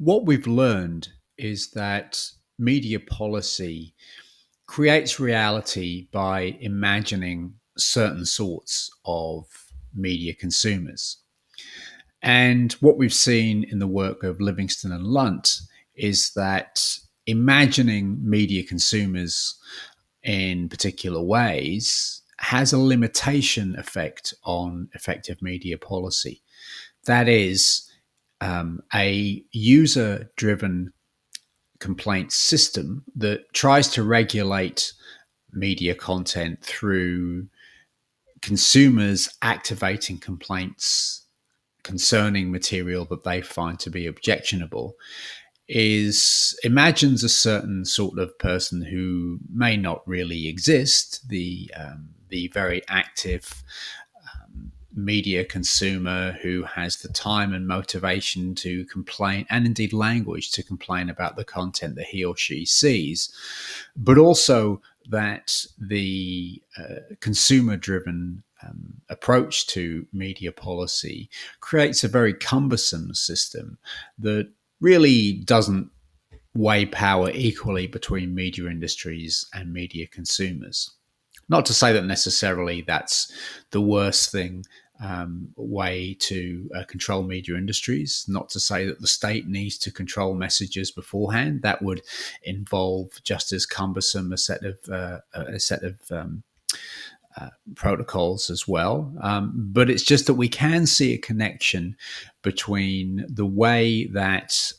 What we've learned is that media policy creates reality by imagining certain sorts of media consumers. And what we've seen in the work of Livingston and Lunt is that imagining media consumers in particular ways has a limitation effect on effective media policy. That is, a user driven complaint system that tries to regulate media content through consumers activating complaints concerning material that they find to be objectionable is imagines a certain sort of person who may not really exist, the very active media consumer who has the time and motivation to complain and indeed language to complain about the content that he or she sees, but also that the consumer driven approach to media policy creates a very cumbersome system that really doesn't weigh power equally between media industries and media consumers. Not to say that necessarily that's the worst thing way to control media industries. Not to say that the state needs to control messages beforehand. That would involve just as cumbersome a set of protocols as well. But it's just that we can see a connection between the way that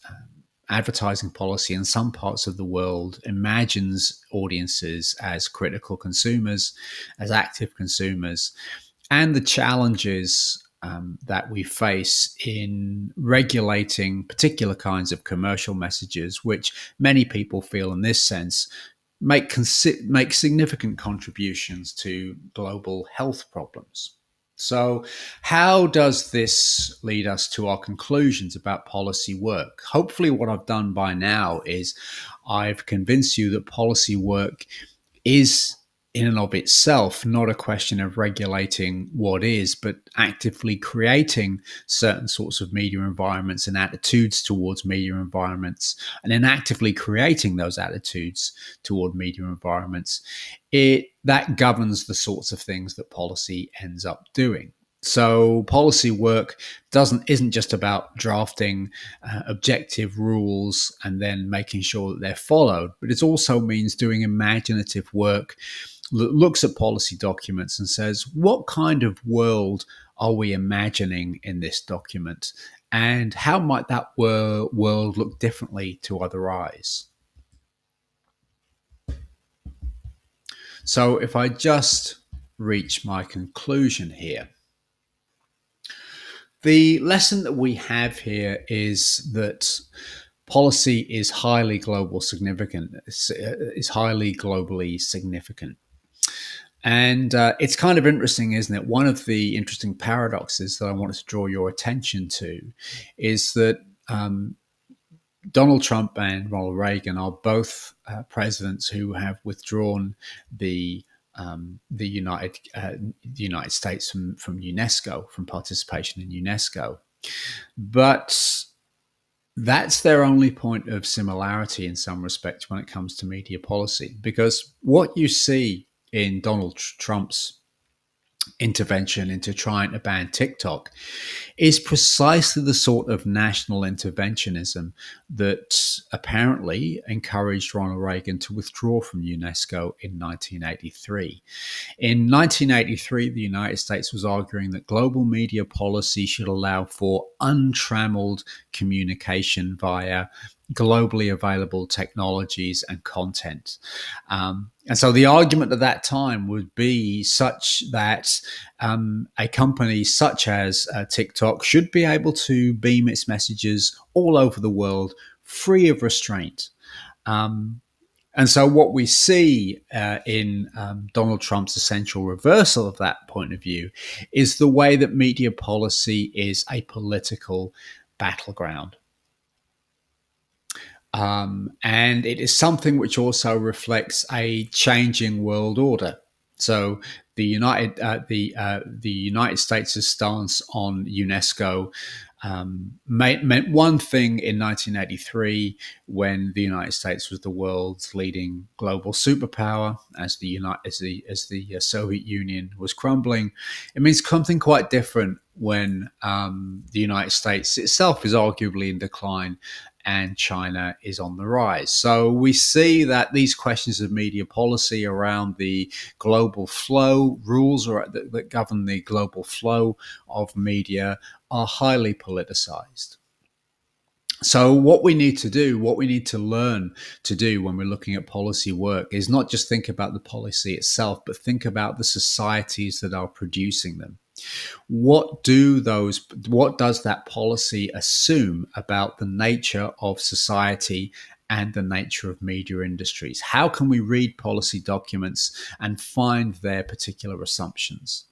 advertising policy in some parts of the world imagines audiences as critical consumers, as active consumers, and the challenges that we face in regulating particular kinds of commercial messages, which many people feel in this sense make significant contributions to global health problems. So, how does this lead us to our conclusions about policy work? Hopefully, what I've done by now is I've convinced you that policy work is, in and of itself, not a question of regulating what is, but actively creating certain sorts of media environments and attitudes towards media environments, and then actively creating those attitudes toward media environments. That governs the sorts of things that policy ends up doing. So policy work isn't just about drafting objective rules and then making sure that they're followed, but it also means doing imaginative work that looks at policy documents and says, what kind of world are we imagining in this document? And how might that world look differently to other eyes? So if I just reach my conclusion here, the lesson that we have here is that policy is highly globally significant. And it's kind of interesting, isn't it? One of the interesting paradoxes that I wanted to draw your attention to is that Donald Trump and Ronald Reagan are both presidents who have withdrawn the United States from UNESCO, from participation in UNESCO. But that's their only point of similarity in some respects when it comes to media policy, because what you see in Donald Trump's intervention into trying to ban TikTok is precisely the sort of national interventionism that apparently encouraged Ronald Reagan to withdraw from UNESCO in 1983. In 1983, the United States was arguing that global media policy should allow for untrammeled communication via globally available technologies and content. And so the argument at that time would be such that a company such as TikTok should be able to beam its messages all over the world free of restraint. And so what we see in Donald Trump's essential reversal of that point of view is the way that media policy is a political battleground. And it is something which also reflects a changing world order. So the United States' stance on UNESCO meant one thing in 1983 when the United States was the world's leading global superpower as the Soviet Union was crumbling. It means something quite different when the United States itself is arguably in decline and China is on the rise. So we see that these questions of media policy around the global flow rules that govern the global flow of media are highly politicized. So, what we need to do, what we need to learn to do when we're looking at policy work is not just think about the policy itself, but think about the societies that are producing them. What does that policy assume about the nature of society and the nature of media industries? How can we read policy documents and find their particular assumptions?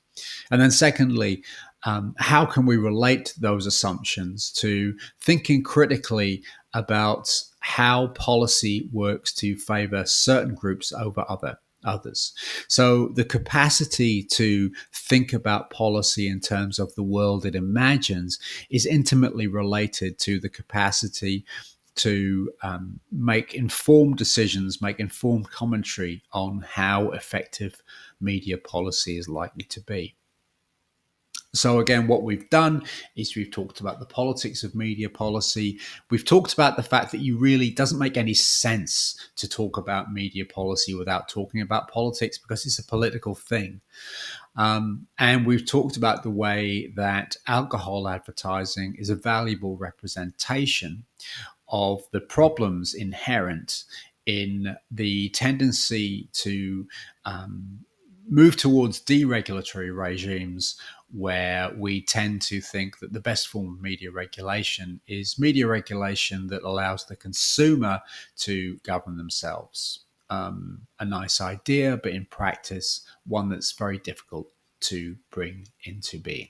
And then, secondly, how can we relate those assumptions to thinking critically about how policy works to favor certain groups over others? So, the capacity to think about policy in terms of the world it imagines is intimately related to the capacity to make informed decisions, make informed commentary on how effective media policy is likely to be. So, again, what we've done is we've talked about the politics of media policy. We've talked about the fact that you really doesn't make any sense to talk about media policy without talking about politics because it's a political thing. And we've talked about the way that alcohol advertising is a valuable representation of the problems inherent in the tendency to move towards deregulatory regimes where we tend to think that the best form of media regulation is media regulation that allows the consumer to govern themselves. A nice idea, but in practice, one that's very difficult to bring into being.